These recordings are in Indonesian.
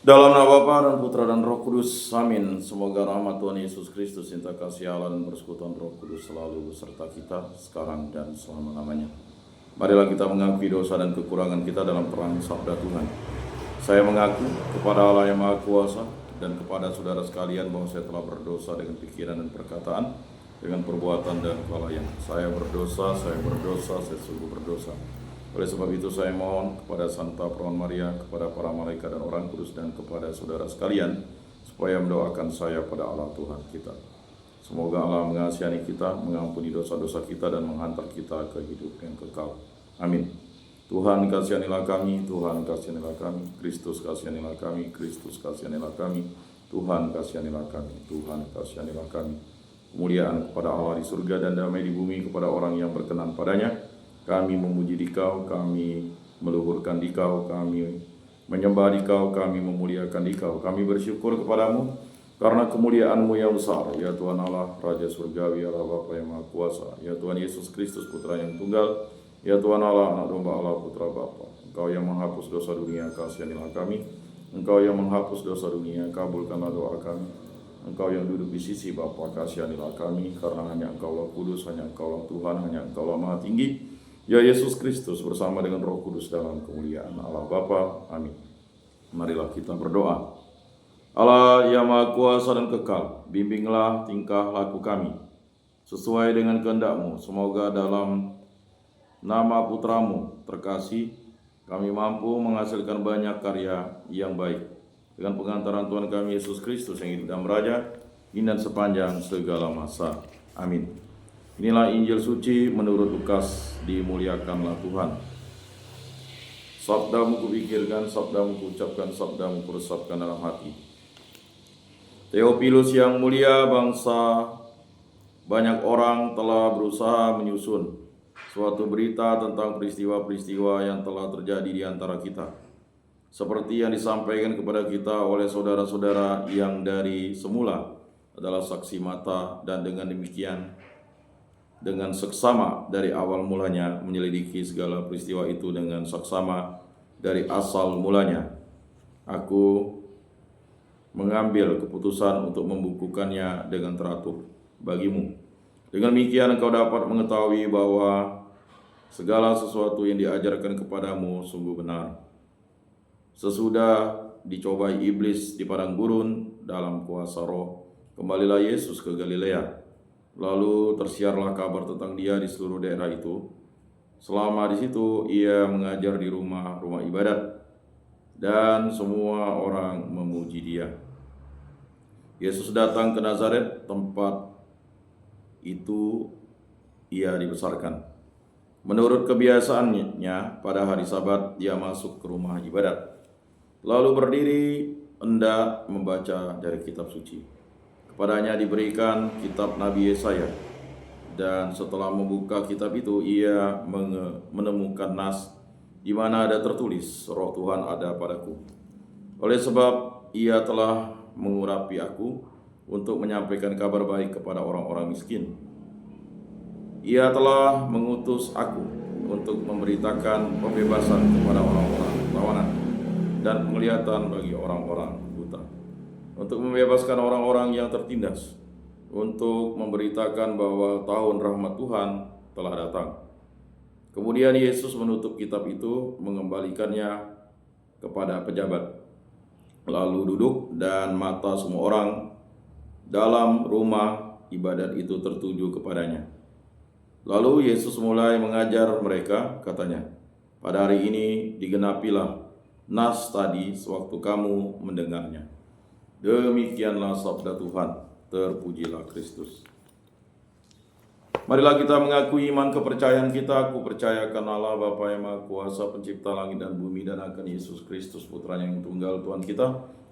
Dalam nama Bapa dan Putra dan Roh Kudus, amin. Semoga rahmat Tuhan Yesus Kristus, cinta kasih Allah dan persekutuan Roh Kudus selalu beserta kita, sekarang dan selama-lamanya. Marilah kita mengakui dosa dan kekurangan kita dalam terang sabda Tuhan. Saya mengaku kepada Allah yang Maha Kuasa dan kepada saudara sekalian bahwa saya telah berdosa dengan pikiran dan perkataan, dengan perbuatan dan kelalaian. Saya berdosa, saya sungguh berdosa. Oleh sebab itu saya mohon kepada Santa Perawan Maria, kepada para malaikat dan orang kudus, dan kepada saudara sekalian, supaya mendoakan saya pada Allah Tuhan kita. Semoga Allah mengasihani kita, mengampuni dosa-dosa kita, dan menghantar kita ke hidup yang kekal. Amin. Tuhan kasihanilah kami, Tuhan kasihanilah kami, Kristus kasihanilah kami, Kristus kasihanilah kami, Tuhan kasihanilah kami, Tuhan kasihanilah kami. Kemuliaan kepada Allah di surga dan damai di bumi kepada orang yang berkenan padanya. Kami memuji Dikau, kami meluhurkan Dikau, kami menyembah Dikau, kami memuliakan Dikau. Kami bersyukur kepadamu karena kemuliaan-Mu yang besar, ya Tuhan Allah, Raja Surgawi, Allah Bapa yang Maha Kuasa, ya Tuhan Yesus Kristus, Putra yang Tunggal, ya Tuhan Allah, Anak Domba Allah, Putra Bapa. Engkau yang menghapus dosa dunia, kasihanilah kami. Engkau yang menghapus dosa dunia, kabulkanlah doa kami. Engkau yang duduk di sisi Bapa, kasihanilah kami, karena hanya Engkaulah Kudus, hanya Engkaulah Tuhan, hanya Engkaulah Maha Tinggi. Ya Yesus Kristus bersama dengan Roh Kudus dalam kemuliaan Allah Bapa. Amin. Marilah kita berdoa. Allah yang Maha Kuasa dan kekal, bimbinglah tingkah laku kami sesuai dengan kehendak-Mu. Semoga dalam nama Putra-Mu terkasih, kami mampu menghasilkan banyak karya yang baik. Dengan pengantaran Tuhan kami Yesus Kristus yang hidup dan beraja, kini dan sepanjang segala masa. Amin. Inilah Injil suci menurut Lukas, dimuliakanlah Tuhan. Sabda-Mu kupikirkan, Sabda-Mu kuucapkan, Sabda-Mu kuresapkan dalam hati. Theophilus yang mulia, bangsa banyak orang telah berusaha menyusun suatu berita tentang peristiwa-peristiwa yang telah terjadi di antara kita, seperti yang disampaikan kepada kita oleh saudara-saudara yang dari semula adalah saksi mata, dan dengan demikian dengan seksama dari awal mulanya menyelidiki segala peristiwa itu dengan seksama dari asal mulanya. Aku mengambil keputusan untuk membukukannya dengan teratur bagimu. Dengan demikian engkau dapat mengetahui bahwa segala sesuatu yang diajarkan kepadamu sungguh benar. Sesudah dicobai iblis di padang gurun dalam kuasa Roh, kembalilah Yesus ke Galilea. Lalu tersiarlah kabar tentang Dia di seluruh daerah itu. Selama di situ Ia mengajar di rumah-rumah ibadat, dan semua orang memuji Dia. Yesus datang ke Nazaret, tempat itu Ia dibesarkan. Menurut kebiasaannya, pada hari Sabat Ia masuk ke rumah ibadat, lalu berdiri hendak membaca dari kitab suci. Kepadanya diberikan kitab Nabi Yesaya, dan setelah membuka kitab itu ia menemukan nas di mana ada tertulis, Roh Tuhan ada padaku, oleh sebab ia telah mengurapi aku untuk menyampaikan kabar baik kepada orang-orang miskin. Ia telah mengutus aku untuk memberitakan pembebasan kepada orang-orang tawanan dan penglihatan bagi orang-orang buta, untuk membebaskan orang-orang yang tertindas, untuk memberitakan bahwa tahun rahmat Tuhan telah datang. Kemudian Yesus menutup kitab itu, mengembalikannya kepada pejabat, lalu duduk, dan mata semua orang dalam rumah ibadat itu tertuju kepadanya. Lalu Yesus mulai mengajar mereka, katanya, pada hari ini digenapilah nas tadi sewaktu kamu mendengarnya. Demikianlah sabda Tuhan, terpujilah Kristus. Marilah kita mengakui iman kepercayaan kita. Aku percayakan Allah Bapa yang Maha Kuasa, pencipta langit dan bumi, dan akan Yesus Kristus, Putranya yang tunggal Tuhan kita,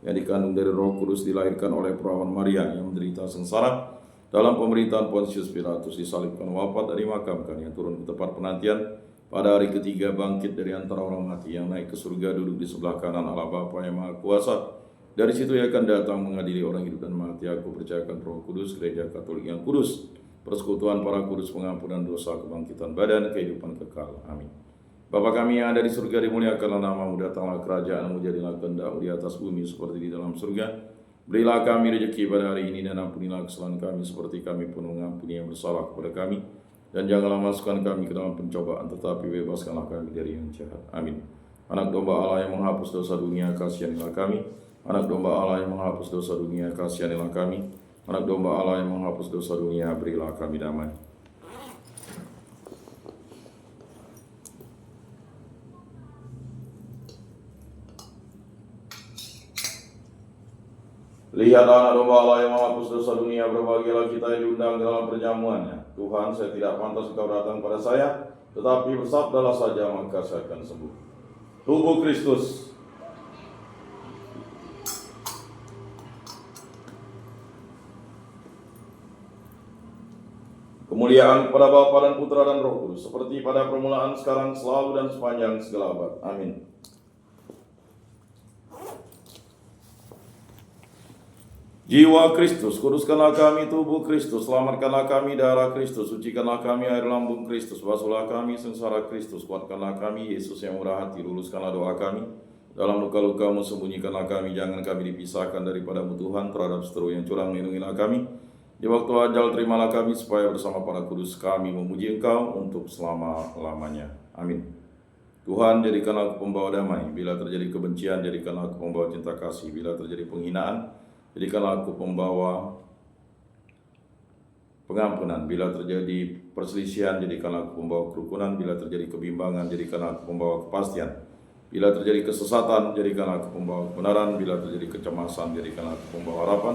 yang dikandung dari Roh Kudus, dilahirkan oleh Perawan Maria, yang menderita sengsara dalam pemerintahan Pontius Pilatus, disalibkan, wafat, dan dimakamkan, yang turun ke tempat penantian, pada hari ketiga bangkit dari antara orang mati, yang naik ke surga, duduk di sebelah kanan Allah Bapa yang Maha Kuasa. Dari situ Ia akan datang mengadili orang hidup dan mati. Aku percayakan Roh Kudus, Gereja Katolik yang kudus, persekutuan para kudus, pengampunan dosa, kebangkitan badan, kehidupan kekal. Amin. Bapa kami yang ada di surga, dimuliakanlah nama-Mu, datanglah kerajaan-Mu, jadilah kehendak-Mu di atas bumi seperti di dalam surga. Berilah kami rezeki pada hari ini, dan ampunilah kesalahan kami seperti kami pun mengampuni yang bersalah kepada kami. Dan janganlah masukkan kami ke dalam pencobaan, tetapi bebaskanlah kami dari yang jahat. Amin. Anak domba Allah yang menghapus dosa dunia, kasihanilah kami. Anak domba Allah yang menghapus dosa dunia, kasihanilah kami. Anak domba Allah yang menghapus dosa dunia, berilah kami damai. Lihat anak domba Allah yang menghapus dosa dunia, berbahagialah kita yang diundang dalam perjamuannya. Tuhan, saya tidak pantas Engkau datang pada saya, tetapi bersabdalah saja, maka saya akan sembuh. Tubuh Kristus. Kemuliaan kepada Bapa dan Putra dan Roh Kudus, seperti pada permulaan, sekarang, selalu, dan sepanjang segala abad. Amin. Jiwa Kristus, kuduskanlah kami, tubuh Kristus, selamatkanlah kami, darah Kristus, sucikanlah kami, air lambung Kristus, basuhlah kami, sengsara Kristus, kuatkanlah kami, Yesus yang murah hati, luluskanlah doa kami, dalam luka-luka-Mu sembunyikanlah kami, jangan kami dipisahkan daripada-Mu Tuhan, terhadap seteru yang curang lindungilah kami, di waktu ajal terimalah kami, supaya bersama para kudus kami memuji Engkau untuk selama-lamanya. Amin. Tuhan, jadikanlah aku pembawa damai, bila terjadi kebencian, jadikanlah aku pembawa cinta kasih, bila terjadi penghinaan, jadikanlah aku pembawa pengampunan. Bila terjadi perselisihan, jadikanlah aku pembawa kerukunan. Bila terjadi kebimbangan, jadikanlah aku pembawa kepastian. Bila terjadi kesesatan, jadikanlah aku pembawa kebenaran. Bila terjadi kecemasan, jadikanlah aku pembawa harapan.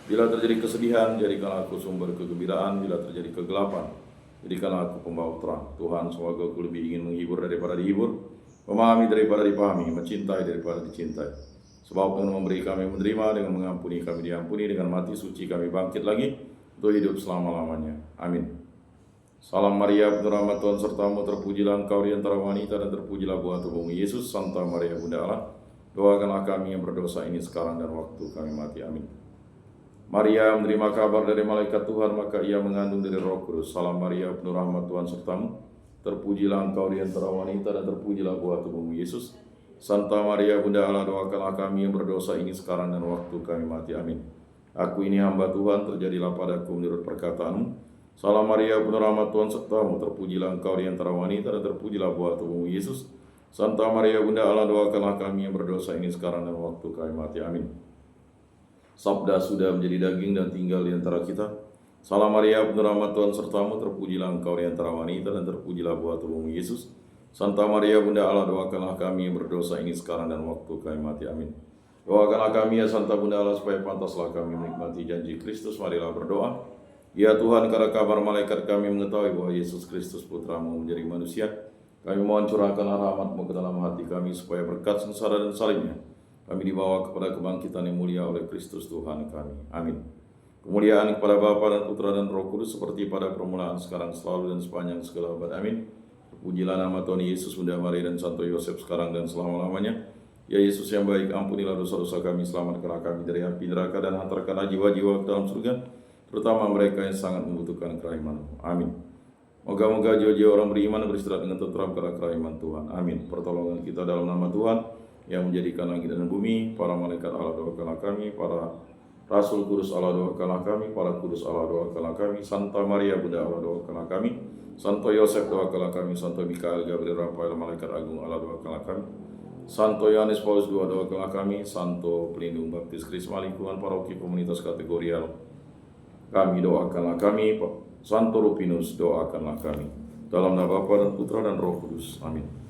Bila terjadi kesedihan, jadikanlah aku sumber kegembiraan. Bila terjadi kegelapan, jadikanlah aku pembawa terang. Tuhan, semoga aku lebih ingin menghibur daripada dihibur, memahami daripada dipahami, mencintai daripada dicintai. Sebab dengan memberi kami menerima, dengan mengampuni kami diampuni, dengan mati suci kami bangkit lagi untuk hidup selama-lamanya. Amin. Salam Maria, penuh rahmat Tuhan sertamu, terpujilah Engkau di antara wanita, dan terpujilah buah tubuhmu Yesus. Santa Maria Bunda Allah, doakanlah kami yang berdosa ini sekarang dan waktu kami mati. Amin. Maria menerima kabar dari malaikat Tuhan, maka ia mengandung dari Roh Kudus. Salam Maria, penuh rahmat Tuhan sertamu, terpujilah Engkau di antara wanita, dan terpujilah buah tubuhmu Yesus. Santa Maria Bunda Allah, doakanlah kami yang berdosa ini sekarang dan waktu kami mati. Amin. Aku ini hamba Tuhan, terjadilah padaku menurut perkataanmu. Salam Maria, penuh rahmat Tuhan sertamu, terpujilah Engkau di antara wanita, dan terpujilah buah tubuhmu Yesus. Santa Maria Bunda Allah, doakanlah kami yang berdosa ini sekarang dan waktu kami mati. Amin. Sabda sudah menjadi daging dan tinggal di antara kita. Salam Maria, penuh rahmat Tuhan sertamu, terpujilah Engkau di antara wanita, dan terpujilah buah tubuhmu Yesus. Santa Maria Bunda Allah, doakanlah kami yang berdosa ini sekarang dan waktu kami mati. Amin. Doakanlah kami ya Santa Bunda Allah, supaya pantaslah kami menikmati janji Kristus. Marilah berdoa. Ya Tuhan, karena kabar malaikat kami mengetahui bahwa Yesus Kristus Putramu menjadi manusia, kami mohon curahkanlah rahmat-Mu ke dalam hati kami, supaya berkat sengsara dan salibnya kami dibawa kepada kebangkitan yang mulia oleh Kristus Tuhan kami. Amin. Kemuliaan kepada Bapa dan Putra dan Roh Kudus, seperti pada permulaan, sekarang, selalu, dan sepanjang segala abad. Amin. Pujilah nama Tuhan Yesus, Bunda Maria, dan Santo Yosef, sekarang dan selama-lamanya. Ya Yesus yang baik, ampunilah dosa-dosa kami, selamatkanlah kami dari api neraka, dan hantarkanlah jiwa-jiwa ke dalam surga, terutama mereka yang sangat membutuhkan kerahiman-Mu. Amin. Moga-moga jiwa-jiwa orang beriman beristirahat dengan tentram karena kerahiman Tuhan. Amin. Pertolongan kita dalam nama Tuhan yang menjadikan langit dan bumi. Para malaikat Allah, doakanlah kami. Para Rasul Kudus Allah, doakanlah kami. Para Kudus Allah, doakanlah kami. Santa Maria Bunda Allah, doakanlah kami. Santo Yosef, doakanlah kami. Santo Mikael, Gabriel, Rafael, malaikat agung Allah, doakanlah kami. Santo Yohanes Paulus II, doakanlah kami. Santo Pelindung Baptis Krisma, lingkungan paroki komunitas kategorial, kami doakanlah kami. Santo Rupinus, doakanlah kami. Dalam nama Bapa dan Putra dan Roh Kudus. Amin.